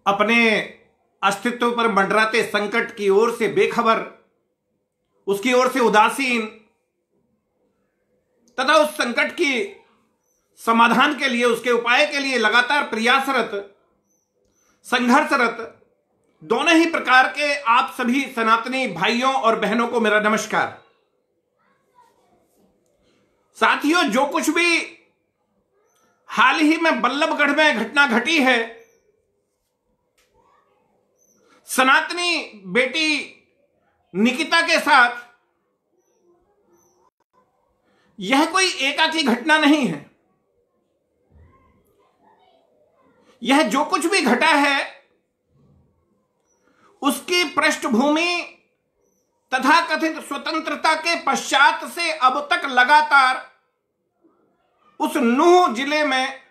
अपने अस्तित्व पर मंडराते संकट की ओर से बेखबर, उसकी ओर से उदासीन तथा उस संकट की समाधान के लिए, उसके उपाय के लिए लगातार प्रयासरत, संघर्षरत दोनों ही प्रकार के आप सभी सनातनी भाइयों और बहनों को मेरा नमस्कार। साथियों, जो कुछ भी हाल ही में बल्लभगढ़ में घटना घटी है, सनातनी बेटी निकिता के साथ, यह कोई एकाकी घटना नहीं है। यह जो कुछ भी घटा है उसकी पृष्ठभूमि तथाकथित स्वतंत्रता के पश्चात से अब तक लगातार उस नूह जिले में,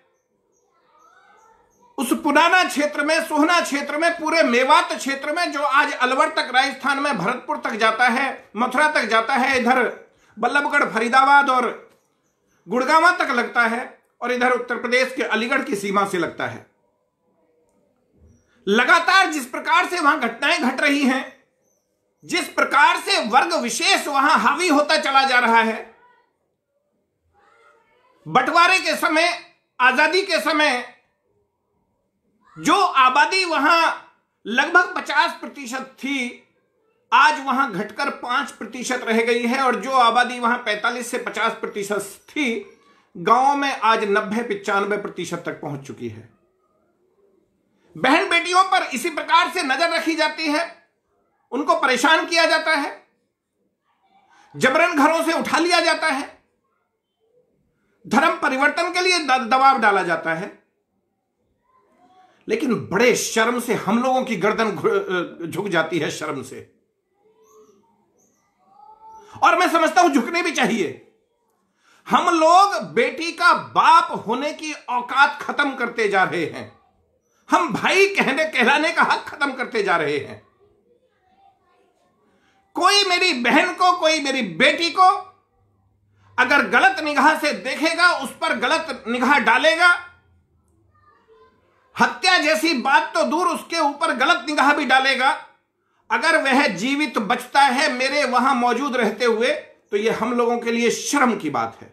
उस पुराना क्षेत्र में, सोहना क्षेत्र में, पूरे मेवात क्षेत्र में, जो आज अलवर तक, राजस्थान में भरतपुर तक जाता है, मथुरा तक जाता है, इधर बल्लभगढ़, फरीदाबाद और गुड़गांव तक लगता है, और इधर उत्तर प्रदेश के अलीगढ़ की सीमा से लगता है। लगातार जिस प्रकार से वहां घटनाएं घट रही हैं, जिस प्रकार से वर्ग विशेष वहां हावी होता चला जा रहा है, बंटवारे के समय, आजादी के समय जो आबादी वहां लगभग 50% थी, आज वहां घटकर 5% रह गई है, और जो आबादी वहां 45 से 50% थी, गांवों में आज 90-95% तक पहुंच चुकी है। बहन बेटियों पर इसी प्रकार से नजर रखी जाती है, उनको परेशान किया जाता है, जबरन घरों से उठा लिया जाता है, धर्म परिवर्तन के लिए दबाव डाला जाता है। लेकिन बड़े शर्म से हम लोगों की गर्दन झुक जाती है, शर्म से, और मैं समझता हूं झुकने भी चाहिए। हम लोग बेटी का बाप होने की औकात खत्म करते जा रहे हैं, हम भाई कहलाने का हक खत्म करते जा रहे हैं। कोई मेरी बहन को, कोई मेरी बेटी को अगर गलत निगाह से देखेगा, उस पर गलत निगाह डालेगा, हत्या जैसी बात तो दूर, उसके ऊपर गलत निगाह भी डालेगा, अगर वह जीवित बचता है मेरे वहां मौजूद रहते हुए, तो यह हम लोगों के लिए शर्म की बात है।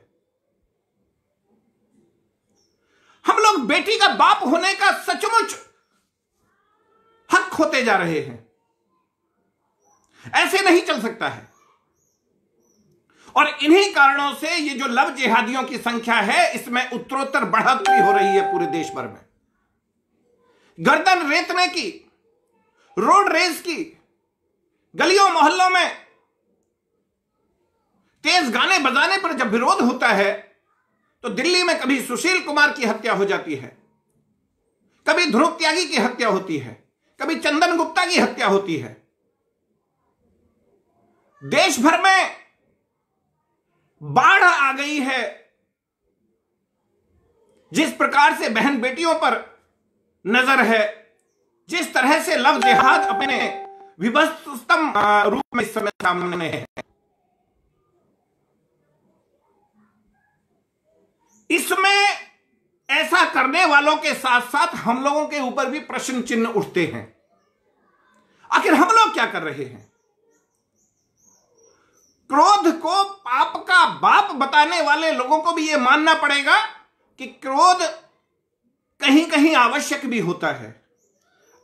हम लोग बेटी का बाप होने का सचमुच हक खोते जा रहे हैं। ऐसे नहीं चल सकता है, और इन्हीं कारणों से ये जो लव जिहादियों की संख्या है, इसमें उत्तरोत्तर बढ़ोतरी हो रही है पूरे देश भर में। गर्दन रेतने की, रोड रेस की, गलियों मोहल्लों में तेज गाने बजाने पर जब विरोध होता है, तो दिल्ली में कभी सुशील कुमार की हत्या हो जाती है, कभी ध्रुव त्यागी की हत्या होती है, कभी चंदन गुप्ता की हत्या होती है। देश भर में बाढ़ आ गई है। जिस प्रकार से बहन बेटियों पर नजर है, जिस तरह से लव जिहाद अपने विभत्सतम रूप में इस समय सामने है, इसमें ऐसा करने वालों के साथ साथ हम लोगों के ऊपर भी प्रश्न चिन्ह उठते हैं। आखिर हम लोग क्या कर रहे हैं? क्रोध को पाप का बाप बताने वाले लोगों को भी यह मानना पड़ेगा कि क्रोध कहीं कहीं आवश्यक भी होता है।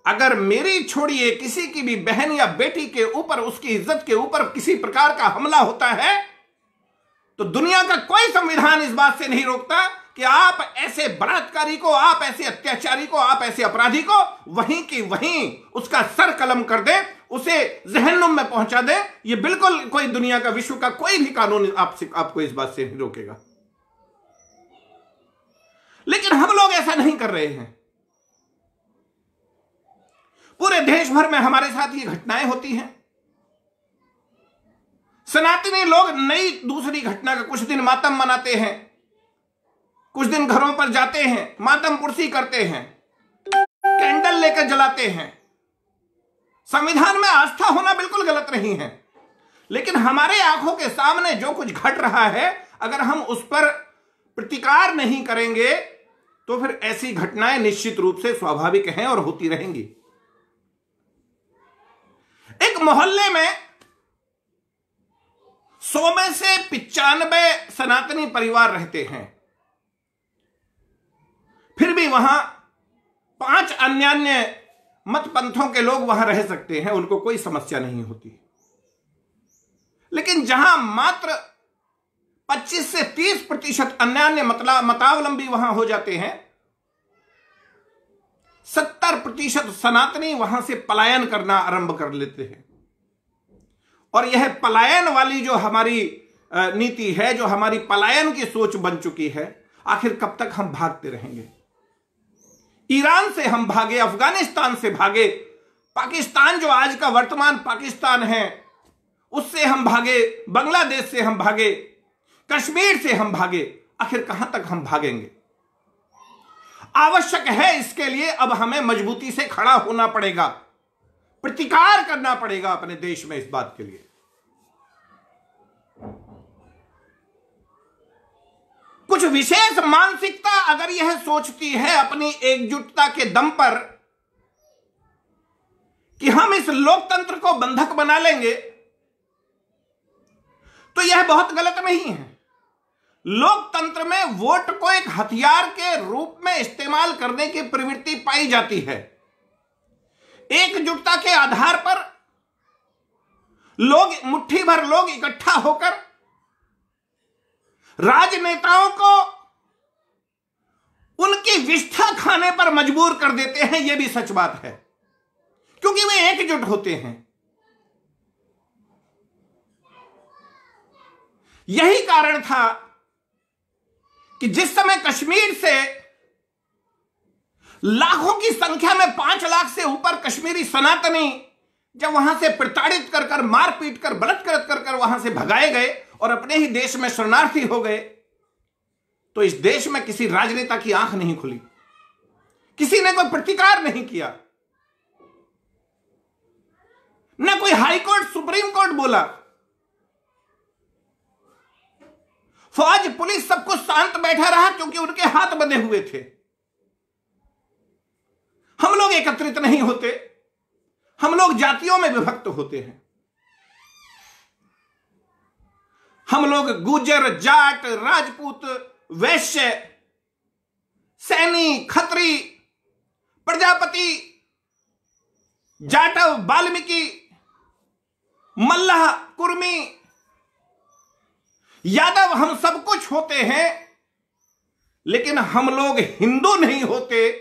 अगर मेरी छोड़िए, किसी की भी बहन या बेटी के ऊपर, उसकी इज्जत के ऊपर किसी प्रकार का हमला होता है, तो दुनिया का कोई संविधान इस बात से नहीं रोकता कि आप ऐसे बलात्कारी को, आप ऐसे अत्याचारी को, आप ऐसे अपराधी को वहीं की वहीं उसका सर कलम कर दे, उसे जहन्नुम में पहुंचा दे। ये बिल्कुल कोई दुनिया का, विश्व का कोई भी कानून आपको इस बात से नहीं रोकेगा। लेकिन हम लोग ऐसा नहीं कर रहे हैं। पूरे देश भर में हमारे साथ ये घटनाएं होती हैं। सनातनी लोग नई दूसरी घटना का कुछ दिन मातम मनाते हैं, कुछ दिन घरों पर जाते हैं, मातम कुर्सी करते हैं, कैंडल लेकर जलाते हैं। संविधान में आस्था होना बिल्कुल गलत नहीं है, लेकिन हमारे आंखों के सामने जो कुछ घट रहा है, अगर हम उस पर प्रतिकार नहीं करेंगे, तो फिर ऐसी घटनाएं निश्चित रूप से स्वाभाविक हैं और होती रहेंगी। एक मोहल्ले में 100 में से 95 सनातनी परिवार रहते हैं, फिर भी वहां 5 अन्य मत पंथों के लोग वहां रह सकते हैं, उनको कोई समस्या नहीं होती। लेकिन जहां मात्र 25 से 30% अन्य मतावलंबी वहां हो जाते हैं, 70% सनातनी वहां से पलायन करना आरंभ कर लेते हैं। और यह पलायन वाली जो हमारी नीति है, जो हमारी पलायन की सोच बन चुकी है, आखिर कब तक हम भागते रहेंगे? ईरान से हम भागे, अफगानिस्तान से भागे, पाकिस्तान जो आज का वर्तमान पाकिस्तान है उससे हम भागे, बांग्लादेश से हम भागे, कश्मीर से हम भागे, आखिर कहां तक हम भागेंगे? आवश्यक है इसके लिए अब हमें मजबूती से खड़ा होना पड़ेगा, प्रतिकार करना पड़ेगा अपने देश में इस बात के लिए। कुछ विशेष मानसिकता अगर यह सोचती है अपनी एकजुटता के दम पर कि हम इस लोकतंत्र को बंधक बना लेंगे, तो यह बहुत गलत नहीं है। लोकतंत्र में वोट को एक हथियार के रूप में इस्तेमाल करने की प्रवृत्ति पाई जाती है। एकजुटता के आधार पर लोग, मुट्ठी भर लोग इकट्ठा होकर राजनेताओं को उनकी विष्ठा खाने पर मजबूर कर देते हैं। यह भी सच बात है, क्योंकि वे एकजुट होते हैं। यही कारण था कि जिस समय कश्मीर से लाखों की संख्या में 5 लाख से ऊपर कश्मीरी सनातनी जब वहां से प्रताड़ित कर मारपीट कर बलात्कृत कर वहां से भगाए गए और अपने ही देश में शरणार्थी हो गए, तो इस देश में किसी राजनेता की आंख नहीं खुली, किसी ने कोई प्रतिकार नहीं किया, न कोई हाईकोर्ट सुप्रीम कोर्ट बोला। फौज पुलिस सब कुछ शांत बैठा रहा क्योंकि उनके हाथ बंधे हुए थे। हम लोग एकत्रित नहीं होते, हम लोग जातियों में विभक्त होते हैं। हम लोग गुर्जर, जाट, राजपूत, वैश्य, सैनी, खत्री, प्रजापति, जाटव, वाल्मीकि, मल्लाह, कुर्मी, यादव, हम सब कुछ होते हैं, लेकिन हम लोग हिंदू नहीं होते।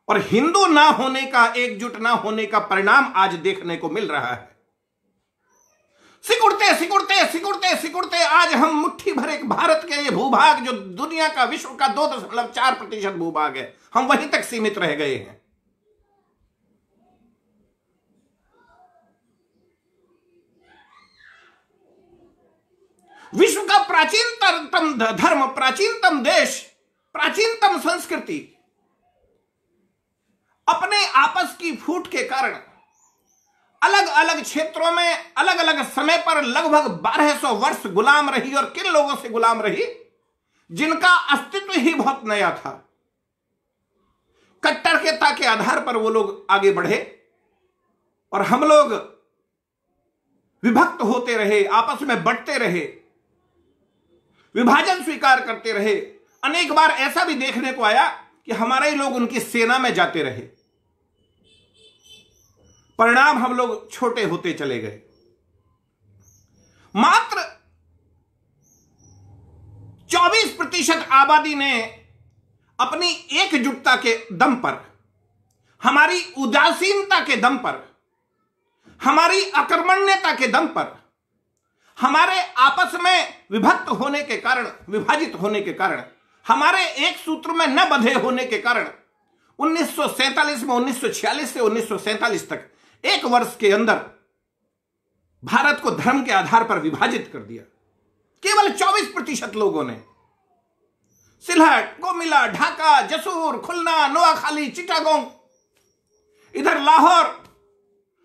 और हिंदू ना होने का, एकजुट ना होने का परिणाम आज देखने को मिल रहा है। सिकुड़ते सिकुड़ते सिकुड़ते सिकुड़ते आज हम मुट्ठी भर एक भारत के ये भूभाग, जो दुनिया का, विश्व का 2.4% भूभाग है, हम वहीं तक सीमित रह गए हैं। विश्व का प्राचीनतम धर्म, प्राचीनतम देश, प्राचीनतम संस्कृति अपने आपस की फूट के कारण अलग अलग क्षेत्रों में अलग अलग समय पर लगभग 1200 वर्ष गुलाम रही। और किन लोगों से गुलाम रही? जिनका अस्तित्व ही बहुत नया था। कट्टरता के आधार पर वो लोग आगे बढ़े और हम लोग विभक्त होते रहे, आपस में बंटते रहे, विभाजन स्वीकार करते रहे। अनेक बार ऐसा भी देखने को आया कि हमारे ही लोग उनकी सेना में जाते रहे। परिणाम हम लोग छोटे होते चले गए। मात्र 24% आबादी ने अपनी एकजुटता के दम पर, हमारी उदासीनता के दम पर, हमारी अकर्मण्यता के दम पर, हमारे आपस में विभक्त होने के कारण, विभाजित होने के कारण, हमारे एक सूत्र में न बंधे होने के कारण 1947 में 1946 से 1947 तक 1 वर्ष के अंदर भारत को धर्म के आधार पर विभाजित कर दिया। केवल 24% लोगों ने सिलहट, कोमिला, ढाका, जसूर, खुलना, नोआखाली, चिटागोंग, इधर लाहौर,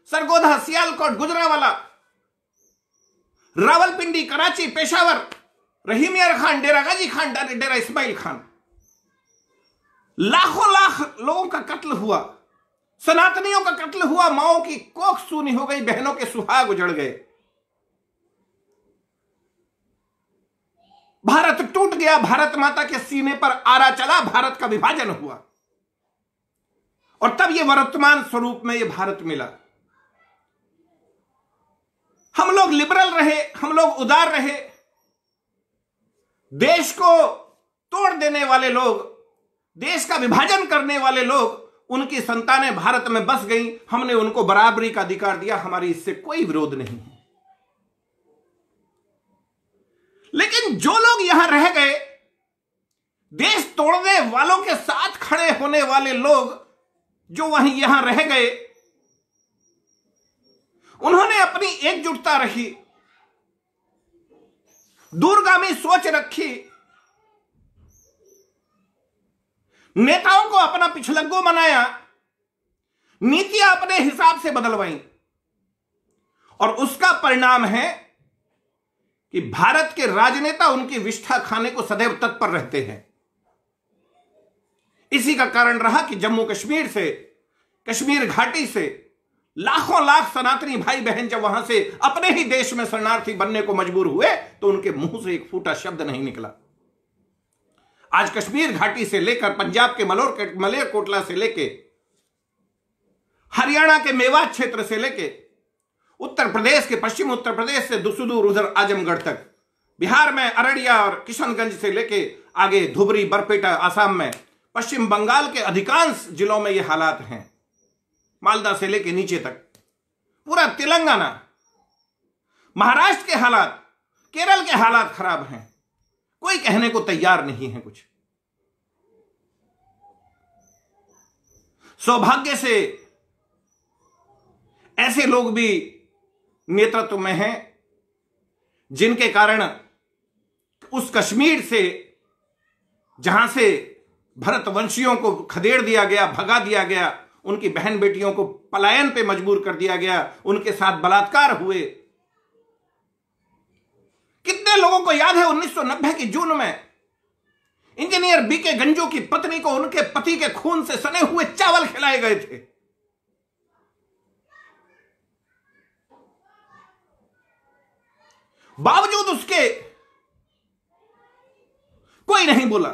सरगोधा, सियालकोट, गुजरांवाला, रावलपिंडी, कराची, पेशावर, रहीम यार खान, डेरा गाजी खान, डेरा इस्माइल खान, लाखों लाख लोगों का कत्ल हुआ, सनातनियों का कत्ल हुआ, माओं की कोख सूनी हो गई, बहनों के सुहाग उजड़ गए, भारत टूट गया, भारत माता के सीने पर आरा चला, भारत का विभाजन हुआ और तब यह वर्तमान स्वरूप में यह भारत मिला। हम लोग लिबरल रहे, हम लोग उदार रहे, देश को तोड़ देने वाले लोग, देश का विभाजन करने वाले लोग, उनकी संतानें भारत में बस गईं, हमने उनको बराबरी का अधिकार दिया, हमारी इससे कोई विरोध नहीं है। लेकिन जो लोग यहां रह गए, देश तोड़ने वालों के साथ खड़े होने वाले लोग जो वहीं यहां रह गए, उन्होंने अपनी एकजुटता रखी, दूरगामी सोच रखी, नेताओं को अपना पिछलग्गू बनाया, नीतियां अपने हिसाब से बदलवाई और उसका परिणाम है कि भारत के राजनेता उनकी विष्ठा खाने को सदैव तत्पर रहते हैं। इसी का कारण रहा कि जम्मू कश्मीर से, कश्मीर घाटी से लाखों लाख सनातनी भाई बहन जब वहां से अपने ही देश में शरणार्थी बनने को मजबूर हुए तो उनके मुंह से एक फूटा शब्द नहीं निकला। आज कश्मीर घाटी से लेकर पंजाब के मलेरकोटला से लेके हरियाणा के मेवात क्षेत्र से लेके उत्तर प्रदेश के पश्चिम उत्तर प्रदेश से सुदूर उधर आजमगढ़ तक, बिहार में अररिया और किशनगंज से लेके आगे धुबरी बरपेटा आसाम में, पश्चिम बंगाल के अधिकांश जिलों में ये हालात हैं, मालदा से लेके नीचे तक, पूरा तेलंगाना, महाराष्ट्र के हालात, केरल के हालात खराब हैं, कोई कहने को तैयार नहीं है कुछ। सौभाग्य से ऐसे लोग भी नेतृत्व में हैं जिनके कारण उस कश्मीर से जहां से भरतवंशियों को खदेड़ दिया गया, भगा दिया गया, उनकी बहन बेटियों को पलायन पे मजबूर कर दिया गया, उनके साथ बलात्कार हुए। कितने लोगों को याद है 1990 की जून में इंजीनियर बीके गंजू की पत्नी को उनके पति के खून से सने हुए चावल खिलाए गए थे। बावजूद उसके कोई नहीं बोला।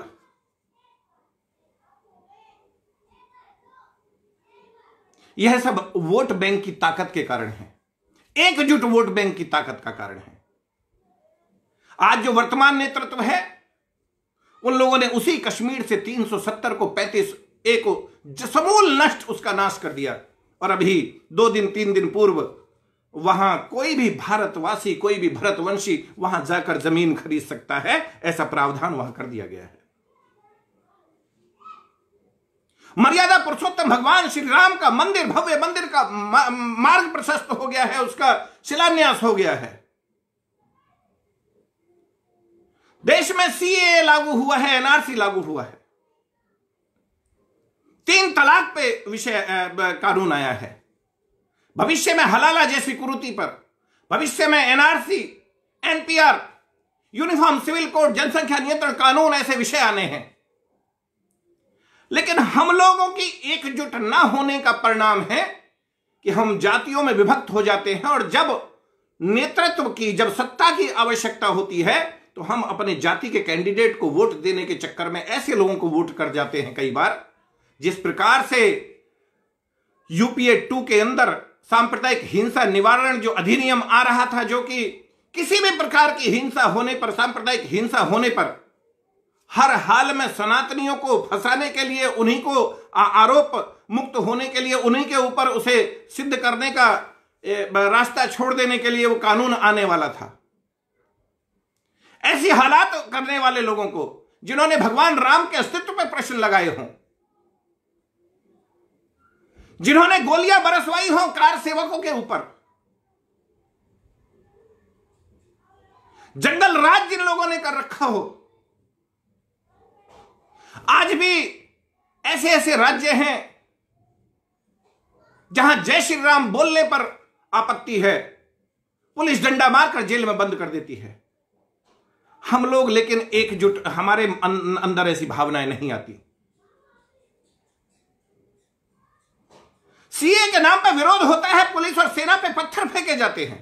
यह सब वोट बैंक की ताकत के कारण है, एकजुट वोट बैंक की ताकत का कारण है। आज जो वर्तमान नेतृत्व है उन लोगों ने उसी कश्मीर से 370 को 35A को समूल नष्ट उसका नाश कर दिया और अभी 2-3 दिन पूर्व वहां कोई भी भारतवासी, कोई भी भरतवंशी वहां जाकर जमीन खरीद सकता है, ऐसा प्रावधान वहां कर दिया गया है। मर्यादा पुरुषोत्तम भगवान श्री राम का मंदिर, भव्य मंदिर का मार्ग प्रशस्त हो गया है, उसका शिलान्यास हो गया है। देश में CAA लागू हुआ है, NRC लागू हुआ है, 3 तलाक पे विषय कानून आया है। भविष्य में हलाला जैसी कुरीति पर, भविष्य में NRC, NPR, uniform civil code, जनसंख्या नियंत्रण कानून, ऐसे विषय आने हैं। लेकिन हम लोगों की एकजुट ना होने का परिणाम है कि हम जातियों में विभक्त हो जाते हैं और जब नेतृत्व की, जब सत्ता की आवश्यकता होती है तो हम अपने जाति के कैंडिडेट को वोट देने के चक्कर में ऐसे लोगों को वोट कर जाते हैं। कई बार जिस प्रकार से UPA 2 के अंदर सांप्रदायिक हिंसा निवारण जो अधिनियम आ रहा था, जो कि किसी भी प्रकार की हिंसा होने पर, सांप्रदायिक हिंसा होने पर हर हाल में सनातनियों को फंसाने के लिए, उन्हीं को आरोप मुक्त होने के लिए, उन्हीं के ऊपर उसे सिद्ध करने का रास्ता छोड़ देने के लिए वो कानून आने वाला था। ऐसी हालात करने वाले लोगों को, जिन्होंने भगवान राम के अस्तित्व पर प्रश्न लगाए हों, जिन्होंने गोलियां बरसवाई हों कार सेवकों के ऊपर, जंगल राज जिन लोगों ने कर रखा हो, आज भी ऐसे ऐसे राज्य हैं जहां जय श्री राम बोलने पर आपत्ति है, पुलिस डंडा मारकर जेल में बंद कर देती है। हम लोग लेकिन एकजुट, हमारे अंदर ऐसी भावनाएं नहीं आती। सीए के नाम पर विरोध होता है, पुलिस और सेना पे पत्थर फेंके जाते हैं,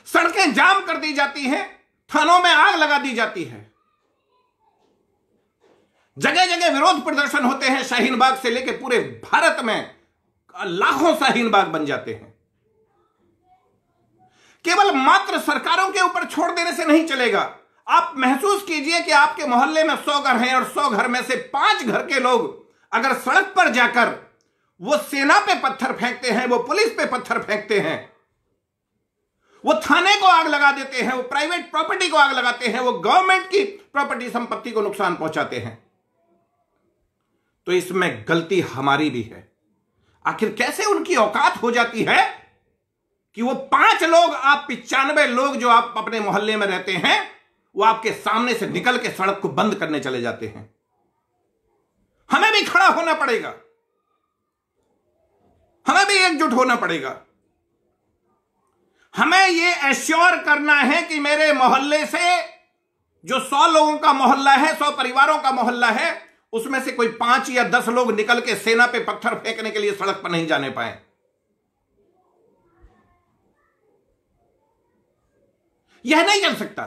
सड़कें जाम कर दी जाती हैं, थानों में आग लगा दी जाती है, जगह जगह विरोध प्रदर्शन होते हैं। शाहीन बाग से लेकर पूरे भारत में लाखों शाहीन बाग बन जाते हैं। केवल मात्र सरकारों के ऊपर छोड़ देने से नहीं चलेगा। आप महसूस कीजिए कि आपके मोहल्ले में 100 घर हैं और 100 घर में से 5 घर के लोग अगर सड़क पर जाकर वो सेना पे पत्थर फेंकते हैं, वो पुलिस पे पत्थर फेंकते हैं, वो थाने को आग लगा देते हैं, वो प्राइवेट प्रॉपर्टी को आग लगाते हैं, वो गवर्नमेंट की प्रॉपर्टी संपत्ति को नुकसान पहुंचाते हैं, तो इसमें गलती हमारी भी है। आखिर कैसे उनकी औकात हो जाती है कि वो 5 लोग, आप 95 लोग जो आप अपने मोहल्ले में रहते हैं, वो आपके सामने से निकल के सड़क को बंद करने चले जाते हैं। हमें भी खड़ा होना पड़ेगा, हमें भी एकजुट होना पड़ेगा। हमें यह एश्योर करना है कि मेरे मोहल्ले से जो 100 लोगों का मोहल्ला है, 100 परिवारों का मोहल्ला है, उसमें से कोई 5 या 10 लोग निकल के सेना पे पत्थर फेंकने के लिए सड़क पर नहीं जाने पाए। यह नहीं चल सकता।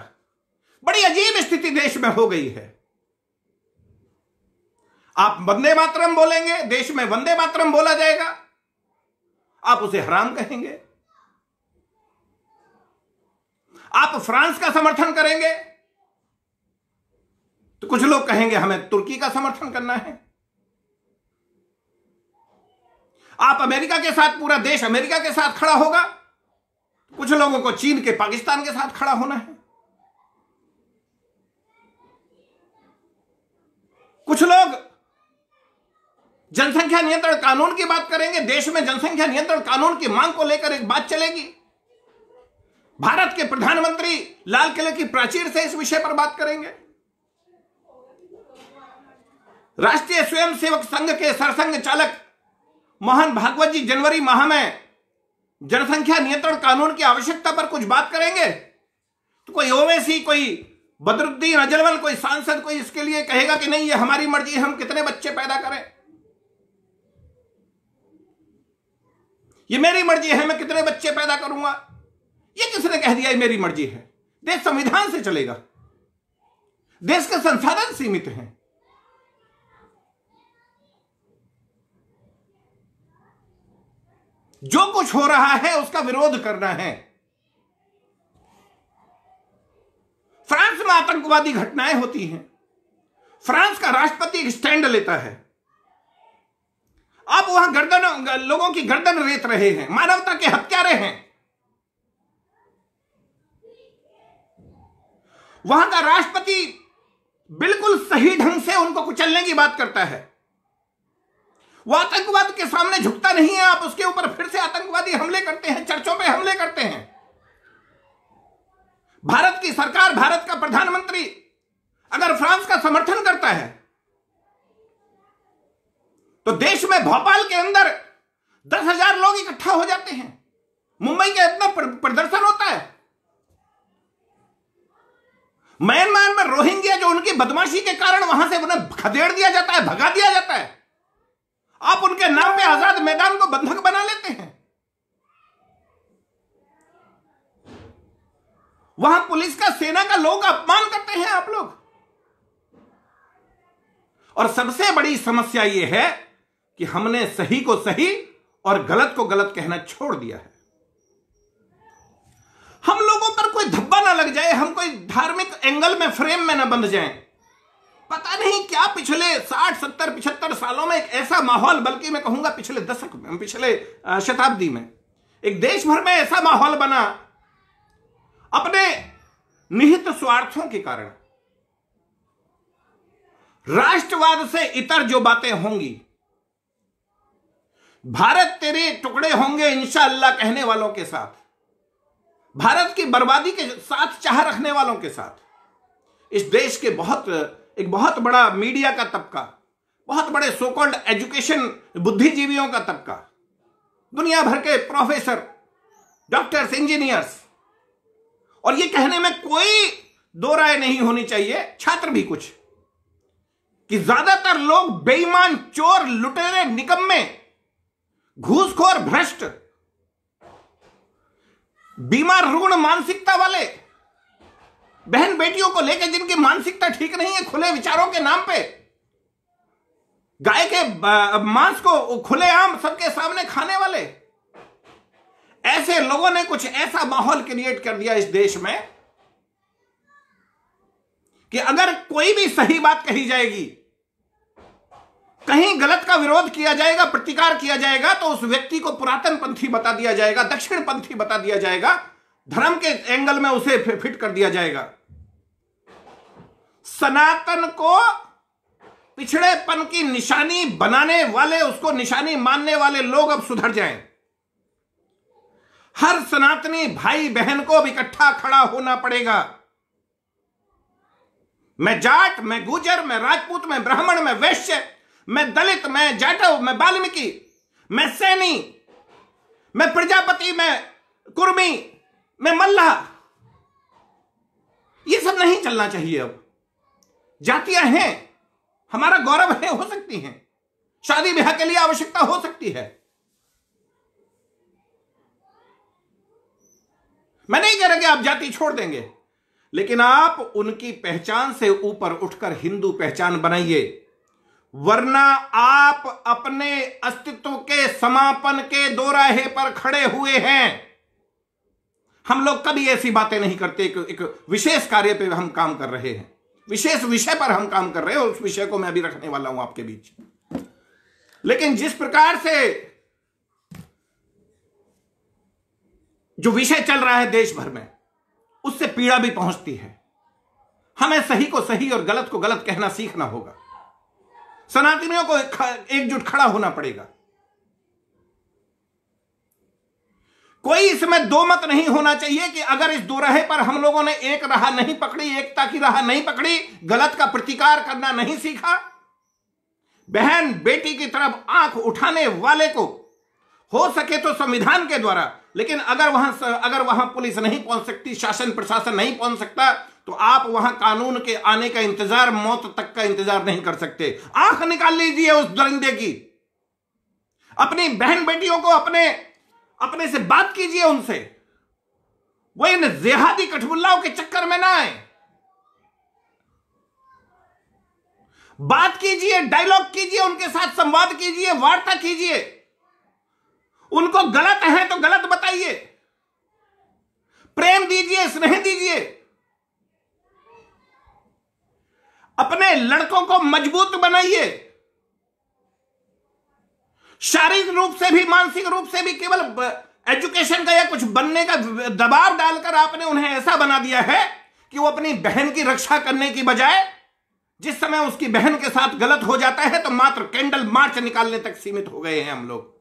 बड़ी अजीब स्थिति देश में हो गई है। आप वंदे मातरम बोलेंगे, देश में वंदे मातरम बोला जाएगा, आप उसे हराम कहेंगे। आप फ्रांस का समर्थन करेंगे तो कुछ लोग कहेंगे हमें तुर्की का समर्थन करना है। आप अमेरिका के साथ, पूरा देश अमेरिका के साथ खड़ा होगा, कुछ लोगों को चीन के, पाकिस्तान के साथ खड़ा होना है। कुछ लोग जनसंख्या नियंत्रण कानून की बात करेंगे, देश में जनसंख्या नियंत्रण कानून की मांग को लेकर एक बात चलेगी। भारत के प्रधानमंत्री लाल किले की प्राचीर से इस विषय पर बात करेंगे। राष्ट्रीय स्वयंसेवक संघ के सरसंघ चालक मोहन भागवत जी जनवरी माह में जनसंख्या नियंत्रण कानून की आवश्यकता पर कुछ बात करेंगे, तो कोई ओवैसी, कोई बदरुद्दीन अजनवल, कोई सांसद, कोई इसके लिए कहेगा कि नहीं, ये हमारी मर्जी है, हम कितने बच्चे पैदा करें, ये मेरी मर्जी है, मैं कितने बच्चे पैदा करूंगा। ये किसने कह दिया ये मेरी मर्जी है? देश संविधान से चलेगा। देश के संसाधन सीमित हैं। जो कुछ हो रहा है उसका विरोध करना है। फ्रांस में आतंकवादी घटनाएं होती हैं, फ्रांस का राष्ट्रपति एक स्टैंड लेता है, आप वहां लोगों की गर्दन रेत रहे हैं, मानवता के हत्यारे हैं। वहां का राष्ट्रपति बिल्कुल सही ढंग से उनको कुचलने की बात करता है। वो आतंकवाद के सामने झुकता नहीं है, आप उसके ऊपर फिर से आतंकवादी हमले करते हैं, चर्चों पे हमले करते हैं। भारत की सरकार, भारत का प्रधानमंत्री अगर फ्रांस का समर्थन करता है तो देश में, भोपाल के अंदर 10,000 लोग इकट्ठा हो जाते हैं, मुंबई के इतना प्रदर्शन होता है। म्यांमार में रोहिंग्या जो उनकी बदमाशी के कारण वहां से उन्हें खदेड़ दिया जाता है, भगा दिया जाता है, आप उनके नाम पे आजाद मैदान को बंधक बना लेते हैं। वहां पुलिस का, सेना का लोग अपमान करते हैं आप लोग। और सबसे बड़ी समस्या यह है कि हमने सही को सही और गलत को गलत कहना छोड़ दिया है। हम लोगों पर कोई धब्बा ना लग जाए, हम कोई धार्मिक एंगल में, फ्रेम में ना बंध जाएं। पता नहीं क्या पिछले 60, 70, 75 सालों में एक ऐसा माहौल, बल्कि मैं कहूंगा पिछले दशक में, पिछले शताब्दी में एक देश भर में ऐसा माहौल बना अपने निहित स्वार्थों के कारण। राष्ट्रवाद से इतर जो बातें होंगी, भारत तेरे टुकड़े होंगे इंशाअल्लाह कहने वालों के साथ, भारत की बर्बादी के साथ चाह रखने वालों के साथ, इस देश के एक बहुत बड़ा मीडिया का तबका, बहुत बड़े सो कॉल्ड एजुकेशन बुद्धिजीवियों का तबका, दुनिया भर के प्रोफेसर, डॉक्टर्स, इंजीनियर्स, और ये कहने में कोई दो राय नहीं होनी चाहिए, छात्र भी कुछ, कि ज्यादातर लोग बेईमान, चोर, लुटेरे, निकम्मे, घूसखोर, भ्रष्ट, बीमार, रुग्ण मानसिकता वाले बहन बेटियों को लेकर जिनकी मानसिकता ठीक नहीं है, खुले विचारों के नाम पे गाय के मांस को खुलेआम सबके सामने खाने वाले, ऐसे लोगों ने कुछ ऐसा माहौल क्रिएट कर दिया इस देश में कि अगर कोई भी सही बात कही जाएगी, कहीं गलत का विरोध किया जाएगा, प्रतिकार किया जाएगा, तो उस व्यक्ति को पुरातन पंथी बता दिया जाएगा, दक्षिण पंथी बता दिया जाएगा, धर्म के एंगल में उसे फिट कर दिया जाएगा। सनातन को पिछड़ेपन की निशानी बनाने वाले, उसको निशानी मानने वाले लोग अब सुधर जाएं। हर सनातनी भाई बहन को अब इकट्ठा खड़ा होना पड़ेगा। मैं जाट, मैं गुजर, मैं राजपूत, मैं ब्राह्मण, मैं वैश्य, मैं दलित, मैं जाटव, मैं वाल्मीकि, मैं सैनी, मैं प्रजापति, मैं कुर्मी, मैं मल्लाह, ये सब नहीं चलना चाहिए। अब जातियां हैं, हमारा गौरव है, हो सकती हैं, शादी ब्याह के लिए आवश्यकता हो सकती है। मैं नहीं कह रहा कि आप जाति छोड़ देंगे, लेकिन आप उनकी पहचान से ऊपर उठकर हिंदू पहचान बनाइए, वरना आप अपने अस्तित्व के समापन के दोराहे पर खड़े हुए हैं। हम लोग कभी ऐसी बातें नहीं करते। एक विशेष कार्य पे हम काम कर रहे हैं, विशेष विषय पर हम काम कर रहे हैं, और उस विषय को मैं अभी रखने वाला हूं आपके बीच। लेकिन जिस प्रकार से जो विषय चल रहा है देश भर में, उससे पीड़ा भी पहुंचती है। हमें सही को सही और गलत को गलत कहना सीखना होगा। सनातनियों को एकजुट खड़ा होना पड़ेगा। कोई इसमें दो मत नहीं होना चाहिए कि अगर इस दोराहे पर हम लोगों ने एक राह नहीं पकड़ी, एकता की राह नहीं पकड़ी, गलत का प्रतिकार करना नहीं सीखा, बहन बेटी की तरफ आंख उठाने वाले को हो सके तो संविधान के द्वारा, लेकिन अगर वहां पुलिस नहीं पहुंच सकती, शासन प्रशासन नहीं पहुंच सकता, तो आप वहां कानून के आने का इंतजार, मौत तक का इंतजार नहीं कर सकते। आंख निकाल लीजिए उस दरिंदे की। अपनी बहन बेटियों को अपने से बात कीजिए उनसे, वो इन जेहादी कठबुल्लाओं के चक्कर में ना आए। बात कीजिए, डायलॉग कीजिए, उनके साथ संवाद कीजिए, वार्ता कीजिए। उनको गलत है तो गलत बताइए, प्रेम दीजिए, स्नेह दीजिए। अपने लड़कों को मजबूत बनाइए, शारीरिक रूप से भी, मानसिक रूप से भी। केवल एजुकेशन का या कुछ बनने का दबाव डालकर आपने उन्हें ऐसा बना दिया है कि वो अपनी बहन की रक्षा करने की बजाय, जिस समय उसकी बहन के साथ गलत हो जाता है तो मात्र कैंडल मार्च निकालने तक सीमित हो गए हैं हम लोग।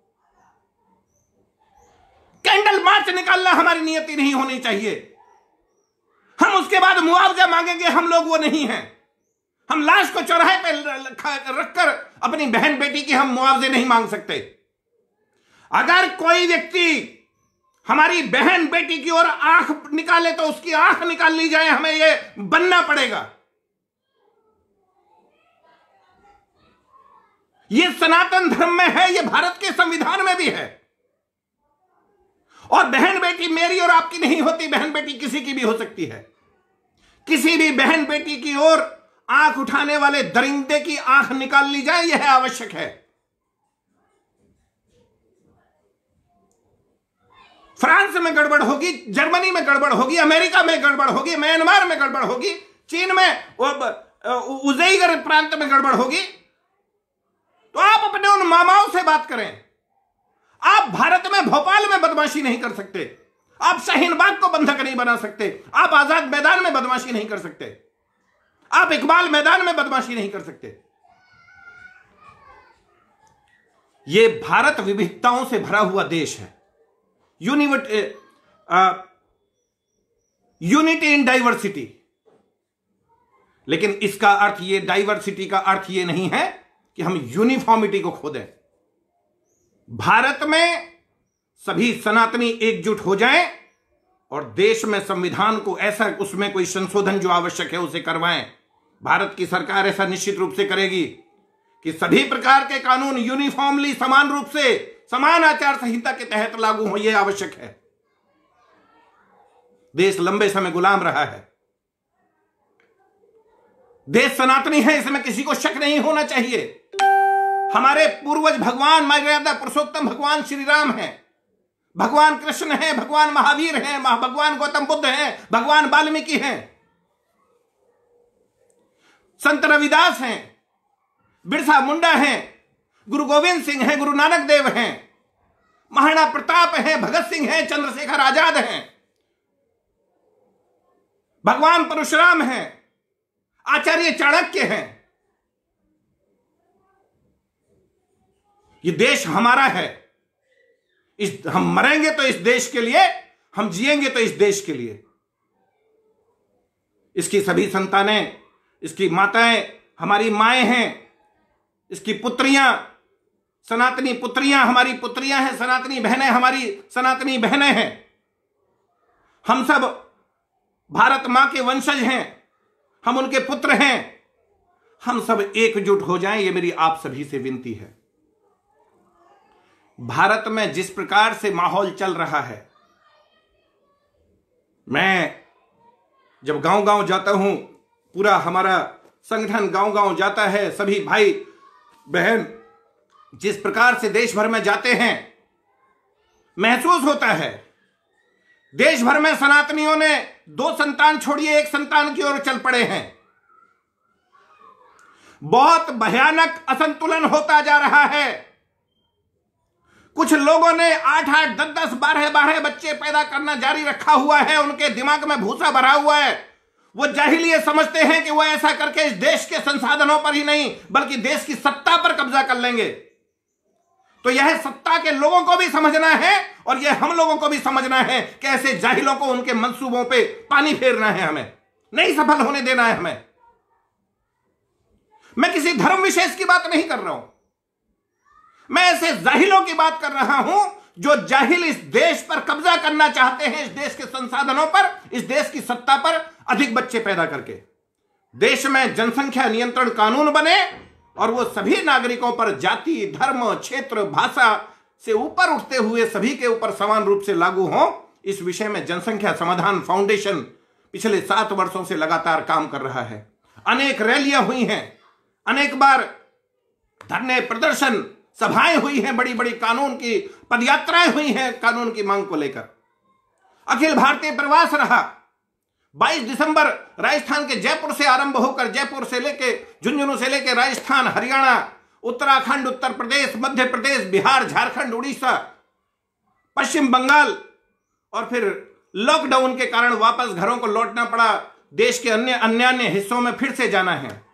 कैंडल मार्च निकालना हमारी नियति नहीं होनी चाहिए। हम उसके बाद मुआवजा मांगेंगे, हम लोग वो नहीं हैं। हम लाश को चौराहे पे रखकर अपनी बहन बेटी की हम मुआवजे नहीं मांग सकते। अगर कोई व्यक्ति हमारी बहन बेटी की ओर आंख निकाले तो उसकी आंख निकाल ली जाए, हमें यह बनना पड़ेगा। यह सनातन धर्म में है, यह भारत के संविधान में भी है। और बहन बेटी मेरी और आपकी नहीं होती, बहन बेटी किसी की भी हो सकती है। किसी भी बहन बेटी की ओर आंख उठाने वाले दरिंदे की आंख निकाल ली जाए, यह आवश्यक है। फ्रांस में गड़बड़ होगी, जर्मनी में गड़बड़ होगी, अमेरिका में गड़बड़ होगी, म्यांमार में गड़बड़ होगी, चीन में उज़ेइगर प्रांत में गड़बड़ होगी, तो आप अपने उन मामाओं से बात करें। आप भारत में, भोपाल में बदमाशी नहीं कर सकते, आप शाहीन बाग को बंधक नहीं बना सकते, आप आजाद मैदान में बदमाशी नहीं कर सकते, आप इकबाल मैदान में बदमाशी नहीं कर सकते। यह भारत विविधताओं से भरा हुआ देश है। Unity in diversity. लेकिन इसका अर्थ, ये डाइवर्सिटी का अर्थ यह नहीं है कि हम यूनिफॉर्मिटी को खो दें। भारत में सभी सनातनी एकजुट हो जाएं और देश में संविधान को ऐसा, उसमें कोई संशोधन जो आवश्यक है उसे करवाएं। भारत की सरकार ऐसा निश्चित रूप से करेगी कि सभी प्रकार के कानून यूनिफॉर्मली समान रूप से समान आचार संहिता के तहत लागू हो, यह आवश्यक है। देश लंबे समय गुलाम रहा है, देश सनातनी है, इसमें किसी को शक नहीं होना चाहिए। हमारे पूर्वज भगवान मर्यादा पुरुषोत्तम भगवान श्री राम हैं, भगवान कृष्ण हैं, भगवान महावीर हैं, भगवान गौतम बुद्ध हैं, भगवान वाल्मीकि हैं, संत रविदास हैं, बिरसा मुंडा हैं, गुरु गोविंद सिंह हैं, गुरु नानक देव हैं, महाराणा प्रताप हैं, भगत सिंह हैं, चंद्रशेखर आजाद हैं, भगवान परशुराम हैं, आचार्य चाणक्य हैं। ये देश हमारा है। हम मरेंगे तो इस देश के लिए, हम जिएंगे तो इस देश के लिए। इसकी सभी संतानें, इसकी माताएं हमारी माएं हैं, इसकी पुत्रियां सनातनी पुत्रियां हमारी पुत्रियां हैं, सनातनी बहनें हमारी सनातनी बहनें हैं। हम सब भारत मां के वंशज हैं, हम उनके पुत्र हैं। हम सब एकजुट हो जाएं, ये मेरी आप सभी से विनती है। भारत में जिस प्रकार से माहौल चल रहा है, मैं जब गांव गांव जाता हूं, पूरा हमारा संगठन गांव गांव जाता है, सभी भाई बहन जिस प्रकार से देश भर में जाते हैं, महसूस होता है देश भर में सनातनियों ने 2 संतान छोड़िए 1 संतान की ओर चल पड़े हैं। बहुत भयानक असंतुलन होता जा रहा है। कुछ लोगों ने 8-8, 10-10, 12-12 बच्चे पैदा करना जारी रखा हुआ है, उनके दिमाग में भूसा भरा हुआ है। वो जाहिल ये समझते हैं कि वो ऐसा करके इस देश के संसाधनों पर ही नहीं बल्कि देश की सत्ता पर कब्जा कर लेंगे। तो यह सत्ता के लोगों को भी समझना है और यह हम लोगों को भी समझना है कि ऐसे जाहिलों को उनके मंसूबों पे पानी फेरना है, हमें नहीं सफल होने देना है। हमें, मैं किसी धर्म विशेष की बात नहीं कर रहा हूं, मैं ऐसे जाहिलों की बात कर रहा हूं जो जाहिल इस देश पर कब्जा करना चाहते हैं, इस देश के संसाधनों पर, इस देश की सत्ता पर, अधिक बच्चे पैदा करके देश में जनसंख्या नियंत्रण कानून बने और वो सभी नागरिकों पर जाति, धर्म, क्षेत्र, भाषा से ऊपर उठते हुए सभी के ऊपर समान रूप से लागू हो। इस विषय में जनसंख्या समाधान फाउंडेशन पिछले 7 वर्षों से लगातार काम कर रहा है। अनेक रैलियां हुई हैं, अनेक बार धरने, प्रदर्शन, सभाएं हुई हैं, बड़ी बड़ी कानून की पदयात्राएं हुई हैं कानून की मांग को लेकर। अखिल भारतीय प्रवास रहा। 22 दिसंबर राजस्थान के जयपुर से आरंभ होकर, जयपुर से लेके झुंझुनू से लेके राजस्थान, हरियाणा, उत्तराखंड, उत्तर प्रदेश, मध्य प्रदेश, बिहार, झारखंड, उड़ीसा, पश्चिम बंगाल और फिर लॉकडाउन के कारण वापस घरों को लौटना पड़ा। देश के अन्य हिस्सों में फिर से जाना है।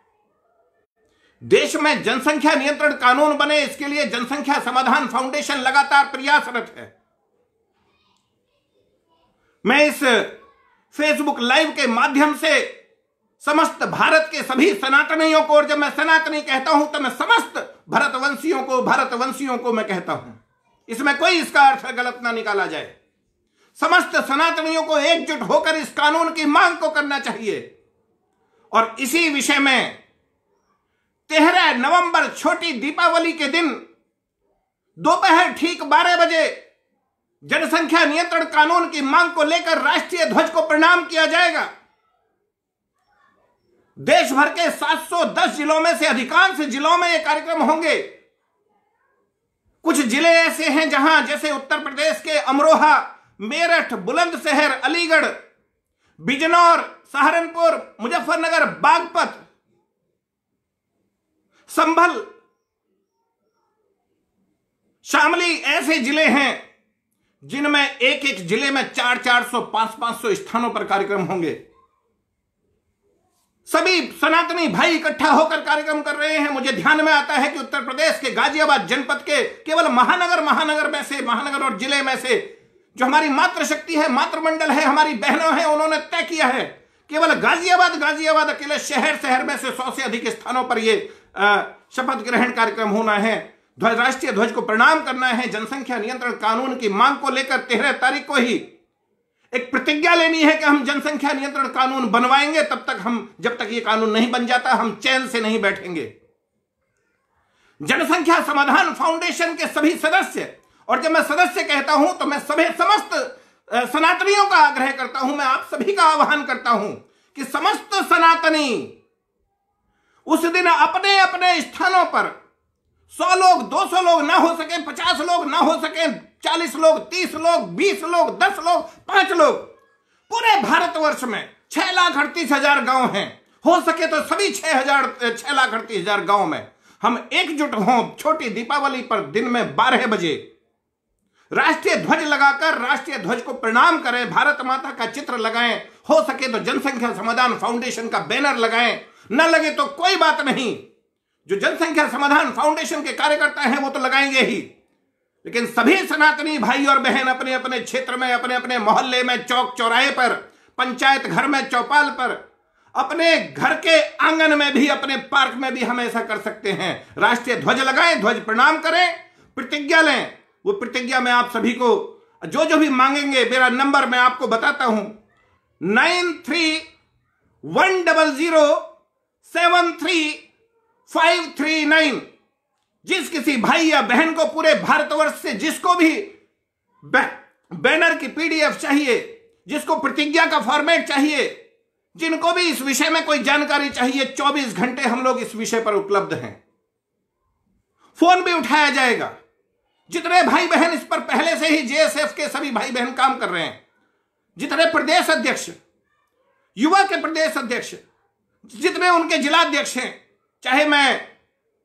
देश में जनसंख्या नियंत्रण कानून बने, इसके लिए जनसंख्या समाधान फाउंडेशन लगातार प्रयासरत है। मैं इस फेसबुक लाइव के माध्यम से समस्त भारत के सभी सनातनियों को, और जब मैं सनातनी कहता हूं तो मैं समस्त भारतवंशियों को मैं कहता हूं, इसमें कोई इसका अर्थ गलत ना निकाला जाए। समस्त सनातनियों को एकजुट होकर इस कानून की मांग को करना चाहिए। और इसी विषय में 13 नवंबर छोटी दीपावली के दिन दोपहर ठीक 12 बजे जनसंख्या नियंत्रण कानून की मांग को लेकर राष्ट्रीय ध्वज को प्रणाम किया जाएगा। देश भर के 710 जिलों में से अधिकांश जिलों में ये कार्यक्रम होंगे। कुछ जिले ऐसे हैं जहां, जैसे उत्तर प्रदेश के अमरोहा, मेरठ, बुलंदशहर, अलीगढ़, बिजनौर, सहारनपुर, मुजफ्फरनगर, बागपत, संभल, शामली ऐसे जिले हैं जिनमें एक जिले में 400-400, 500-500 स्थानों पर कार्यक्रम होंगे। सभी सनातनी भाई इकट्ठा होकर कार्यक्रम कर रहे हैं। मुझे ध्यान में आता है कि उत्तर प्रदेश के गाजियाबाद जनपद के केवल महानगर और जिले में से जो हमारी मातृशक्ति है, मातृमंडल है, हमारी बहनों हैं, उन्होंने तय किया है केवल गाजियाबाद अकेले शहर में से 100 से अधिक स्थानों पर यह शपथ ग्रहण कार्यक्रम होना है। राष्ट्रीय ध्वज को प्रणाम करना है। जनसंख्या नियंत्रण कानून की मांग को लेकर 13 तारीख को ही एक प्रतिज्ञा लेनी है कि हम जनसंख्या नियंत्रण कानून बनवाएंगे। तब तक जब तक ये कानून नहीं बन जाता, हम चैन से नहीं बैठेंगे। जनसंख्या समाधान फाउंडेशन के सभी सदस्य, और जब मैं सदस्य कहता हूं तो मैं समस्त सनातनियों का आग्रह करता हूं, मैं आप सभी का आह्वान करता हूं कि समस्त सनातनी उस दिन अपने अपने स्थानों पर 100 लोग, 200 लोग ना हो सके, 50 लोग ना हो सके, 40 लोग, 30 लोग, 20 लोग, 10 लोग, 5 लोग, पूरे भारतवर्ष में 6,38,000 गांव हैं, हो सके तो सभी 6,38,000 गांव में हम एकजुट हों। छोटी दीपावली पर दिन में 12 बजे राष्ट्रीय ध्वज लगाकर राष्ट्रीय ध्वज को प्रणाम करें, भारत माता का चित्र लगाएं, हो सके तो जनसंख्या समाधान फाउंडेशन का बैनर लगाएं, न लगे तो कोई बात नहीं। जो जनसंख्या समाधान फाउंडेशन के कार्यकर्ता हैं वो तो लगाएंगे ही, लेकिन सभी सनातनी भाई और बहन अपने अपने क्षेत्र में, अपने अपने मोहल्ले में, चौक चौराहे पर, पंचायत घर में, चौपाल पर, अपने घर के आंगन में भी, अपने पार्क में भी हम ऐसा कर सकते हैं। राष्ट्रीय ध्वज लगाएं, ध्वज प्रणाम करें, प्रतिज्ञा लें। वो प्रतिज्ञा में आप सभी को जो जो भी मांगेंगे, मेरा नंबर मैं आपको बताता हूं, 9310735339। जिस किसी भाई या बहन को पूरे भारतवर्ष से जिसको भी बैनर की पीडीएफ चाहिए, जिसको प्रतिज्ञा का फॉर्मेट चाहिए, जिनको भी इस विषय में कोई जानकारी चाहिए, 24 घंटे हम लोग इस विषय पर उपलब्ध हैं। फोन भी उठाया जाएगा। जितने भाई बहन इस पर पहले से ही जेएसएफ के सभी भाई बहन काम कर रहे हैं, जितने प्रदेश अध्यक्ष, युवा के प्रदेश अध्यक्ष, जितने उनके जिलाध्यक्ष हैं, चाहे मैं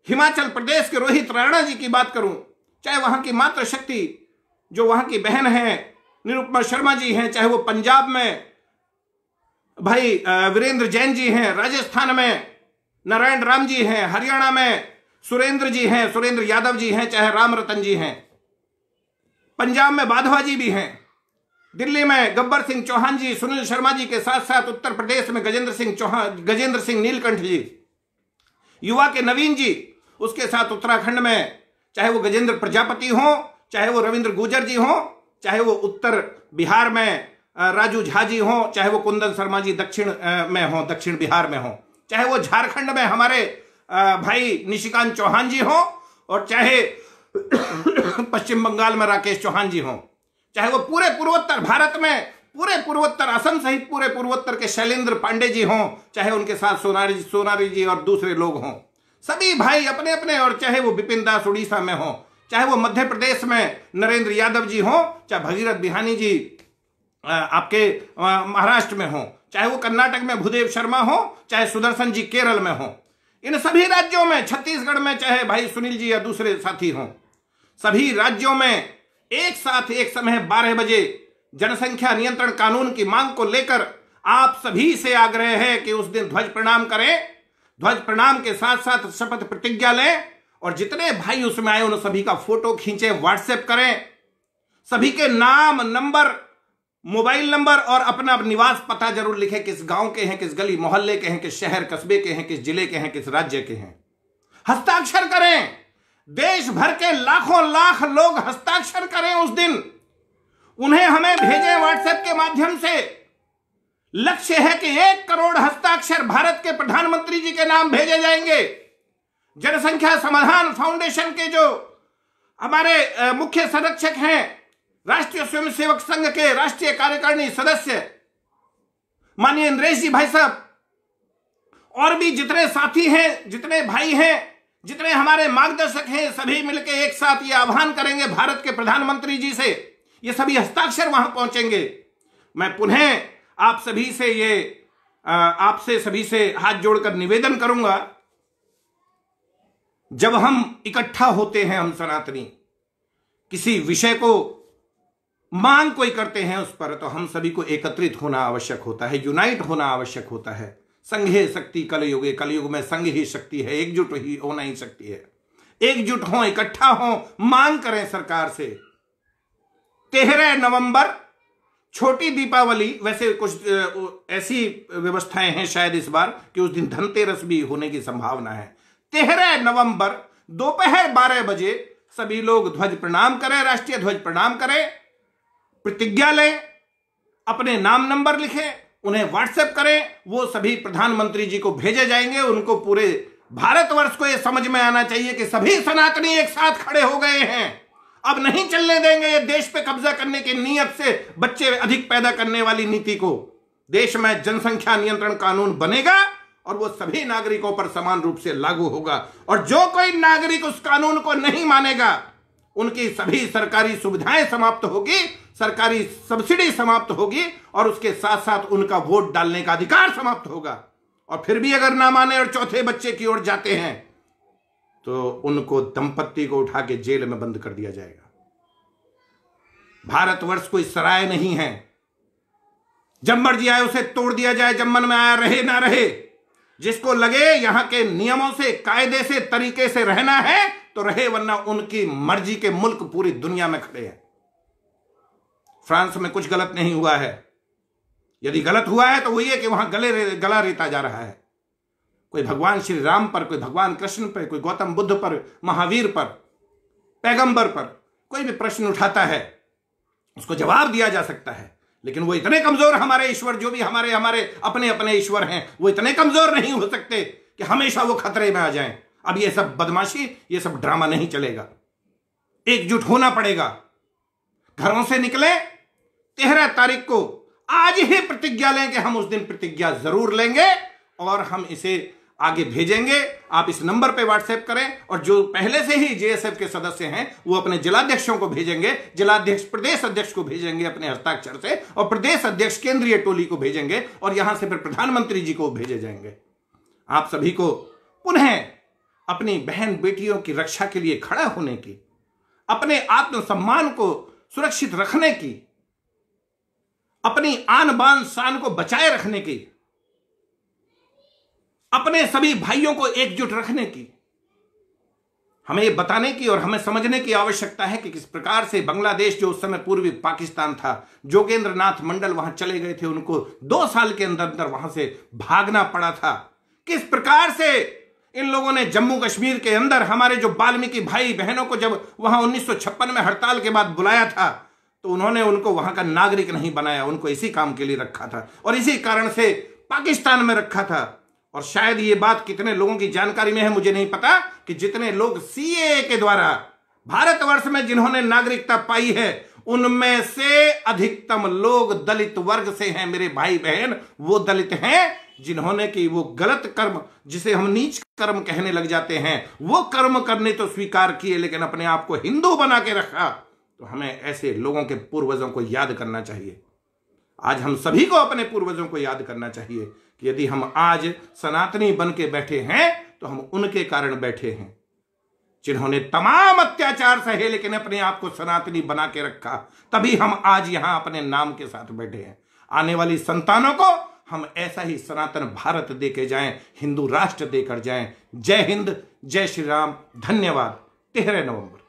हिमाचल प्रदेश के रोहित राणा जी की बात करूं, चाहे वहां की मातृशक्ति जो वहां की बहन है निरुपमा शर्मा जी हैं, चाहे वो पंजाब में भाई वीरेंद्र जैन जी हैं, राजस्थान में नारायण राम जी हैं, हरियाणा में सुरेंद्र जी हैं, सुरेंद्र यादव जी हैं, चाहे राम रतन जी हैं, पंजाब में बाधवा जी भी हैं, दिल्ली में गब्बर सिंह चौहान जी, सुनील शर्मा जी के साथ साथ उत्तर प्रदेश में गजेंद्र सिंह नीलकंठ जी, युवा के नवीन जी, उसके साथ उत्तराखंड में चाहे वो गजेंद्र प्रजापति हो, चाहे वो रविंद्र गुर्जर जी हो, चाहे वो उत्तर बिहार में राजू झा जी हो, चाहे वो कुंदन शर्मा जी दक्षिण में हो, दक्षिण बिहार में हो, चाहे वो झारखंड में हमारे भाई निशिकांत चौहान जी हो, और चाहे पश्चिम बंगाल में राकेश चौहान जी हो, चाहे वो पूरे पूर्वोत्तर भारत में, पूरे पूर्वोत्तर असम सहित पूरे पूर्वोत्तर के शैलेंद्र पांडे जी हों, चाहे उनके साथ सोनारी जी और दूसरे लोग हों, सभी भाई अपने अपने, और चाहे वो विपिन दास उड़ीसा में हो, चाहे वो मध्य प्रदेश में नरेंद्र यादव जी हो, चाहे भगीरथ बिहानी जी आपके महाराष्ट्र में हो, चाहे वो कर्नाटक में भूदेव शर्मा हो, चाहे सुदर्शन जी केरल में हो, इन सभी राज्यों में, छत्तीसगढ़ में चाहे भाई सुनील जी या दूसरे साथी हों, सभी राज्यों में एक साथ एक समय 12 बजे जनसंख्या नियंत्रण कानून की मांग को लेकर आप सभी से आग्रह है कि उस दिन ध्वज प्रणाम करें। ध्वज प्रणाम के साथ साथ शपथ प्रतिज्ञा लें, और जितने भाई उसमें आए उन सभी का फोटो खींचे, व्हाट्सएप करें, सभी के नाम, नंबर, मोबाइल नंबर और अपना निवास पता जरूर लिखें, किस गांव के हैं, किस गली मोहल्ले के हैं, किस शहर कस्बे के हैं, किस जिले के हैं, किस राज्य के हैं। हस्ताक्षर करें, देश भर के लाखों लाख लोग हस्ताक्षर करें उस दिन, उन्हें हमें भेजें व्हाट्सएप के माध्यम से। लक्ष्य है कि 1 करोड़ हस्ताक्षर भारत के प्रधानमंत्री जी के नाम भेजे जाएंगे। जनसंख्या समाधान फाउंडेशन के जो हमारे मुख्य संरक्षक हैं, राष्ट्रीय स्वयंसेवक संघ के राष्ट्रीय कार्यकारिणी सदस्य माननीय इंद्रेश जी भाई साहब, और भी जितने साथी हैं, जितने भाई हैं, जितने हमारे मार्गदर्शक हैं, सभी मिलकर एक साथ ये आह्वान करेंगे भारत के प्रधानमंत्री जी से, ये सभी हस्ताक्षर वहां पहुंचेंगे। मैं पुनः आप सभी से आपसे सभी से हाथ जोड़कर निवेदन करूंगा, जब हम इकट्ठा होते हैं, हम सनातनी किसी विषय को मांग कोई करते हैं उस पर, तो हम सभी को एकत्रित होना आवश्यक होता है, यूनाइट होना आवश्यक होता है। संघे शक्ति कलयुगे, कलयुग में संघ ही शक्ति है, एकजुट ही होना ही शक्ति है। एकजुट हो, इकट्ठा हो, मांग करें सरकार से। 13 नवंबर छोटी दीपावली, वैसे कुछ ऐसी व्यवस्थाएं हैं शायद इस बार कि उस दिन धनतेरस भी होने की संभावना है। 13 नवंबर दोपहर 12 बजे सभी लोग ध्वज प्रणाम करें, राष्ट्रीय ध्वज प्रणाम करें, प्रतिज्ञा लें, अपने नाम नंबर लिखें, उन्हें व्हाट्सएप करें, वो सभी प्रधानमंत्री जी को भेजे जाएंगे। उनको पूरे भारतवर्ष को यह समझ में आना चाहिए कि सभी सनातनी एक साथ खड़े हो गए हैं। अब नहीं चलने देंगे ये देश पे कब्जा करने की नीयत से बच्चे अधिक पैदा करने वाली नीति को। देश में जनसंख्या नियंत्रण कानून बनेगा और वो सभी नागरिकों पर समान रूप से लागू होगा, और जो कोई नागरिक उस कानून को नहीं मानेगा उनकी सभी सरकारी सुविधाएं समाप्त होगी, सरकारी सब्सिडी समाप्त होगी, और उसके साथ साथ उनका वोट डालने का अधिकार समाप्त होगा। और फिर भी अगर ना माने और चौथे बच्चे की ओर जाते हैं तो उनको दंपत्ति को उठा के जेल में बंद कर दिया जाएगा। भारतवर्ष कोई सराय नहीं है, जब मर्जी आए उसे तोड़ दिया जाए, जब मन में आया रहे ना रहे। जिसको लगे यहां के नियमों से, कायदे से, तरीके से रहना है तो रहे, वरना उनकी मर्जी के मुल्क पूरी दुनिया में खड़े हैं। फ्रांस में कुछ गलत नहीं हुआ है, यदि गलत हुआ है तो वही है कि वहां गला रेता जा रहा है। कोई भगवान श्री राम पर, कोई भगवान कृष्ण पर, कोई गौतम बुद्ध पर, महावीर पर, पैगंबर पर कोई भी प्रश्न उठाता है उसको जवाब दिया जा सकता है, लेकिन वो इतने कमजोर, हमारे ईश्वर जो भी हमारे अपने अपने ईश्वर हैं, वो इतने कमजोर नहीं हो सकते कि हमेशा वो खतरे में आ जाएं। अब ये सब बदमाशी, ये सब ड्रामा नहीं चलेगा। एकजुट होना पड़ेगा। घरों से निकले 13 तारीख को, आज ही प्रतिज्ञा लें कि हम उस दिन प्रतिज्ञा जरूर लेंगे और हम इसे आगे भेजेंगे। आप इस नंबर पे व्हाट्सएप करें, और जो पहले से ही जेएसएफ के सदस्य हैं वो अपने जिलाध्यक्षों को भेजेंगे, जिलाध्यक्ष प्रदेश अध्यक्ष को भेजेंगे अपने हस्ताक्षर से, और प्रदेश अध्यक्ष केंद्रीय टोली को भेजेंगे, और यहां से फिर प्रधानमंत्री जी को भेजे जाएंगे। आप सभी को पुनः अपनी बहन बेटियों की रक्षा के लिए खड़ा होने की, अपने आत्मसम्मान को सुरक्षित रखने की, अपनी आन बान शान को बचाए रखने की, अपने सभी भाइयों को एकजुट रखने की, हमें यह बताने की और हमें समझने की आवश्यकता है कि किस प्रकार से बांग्लादेश, जो उस समय पूर्वी पाकिस्तान था, जोगेंद्र नाथ मंडल वहां चले गए थे, उनको 2 साल के अंदर अंदर वहां से भागना पड़ा था। किस प्रकार से इन लोगों ने जम्मू कश्मीर के अंदर हमारे जो वाल्मीकि भाई बहनों को जब वहां 1956 में हड़ताल के बाद बुलाया था तो उन्होंने उनको वहां का नागरिक नहीं बनाया, उनको इसी काम के लिए रखा था और इसी कारण से पाकिस्तान में रखा था। और शायद ये बात कितने लोगों की जानकारी में है मुझे नहीं पता कि जितने लोग सीएए के द्वारा भारतवर्ष में जिन्होंने नागरिकता पाई है उनमें से अधिकतम लोग दलित वर्ग से हैं। मेरे भाई बहन वो दलित हैं जिन्होंने कि वो गलत कर्म, जिसे हम नीच कर्म कहने लग जाते हैं, वो कर्म करने तो स्वीकार किए लेकिन अपने आप को हिंदू बना के रखा। तो हमें ऐसे लोगों के पूर्वजों को याद करना चाहिए। आज हम सभी को अपने पूर्वजों को याद करना चाहिए कि यदि हम आज सनातनी बन के बैठे हैं तो हम उनके कारण बैठे हैं जिन्होंने तमाम अत्याचार सहे लेकिन अपने आप को सनातनी बना के रखा। तभी हम आज यहां अपने नाम के साथ बैठे हैं। आने वाली संतानों को हम ऐसा ही सनातन भारत देके जाएं, हिंदू राष्ट्र देकर जाएं। जय हिंद, जय श्री राम, धन्यवाद। 13 नवंबर।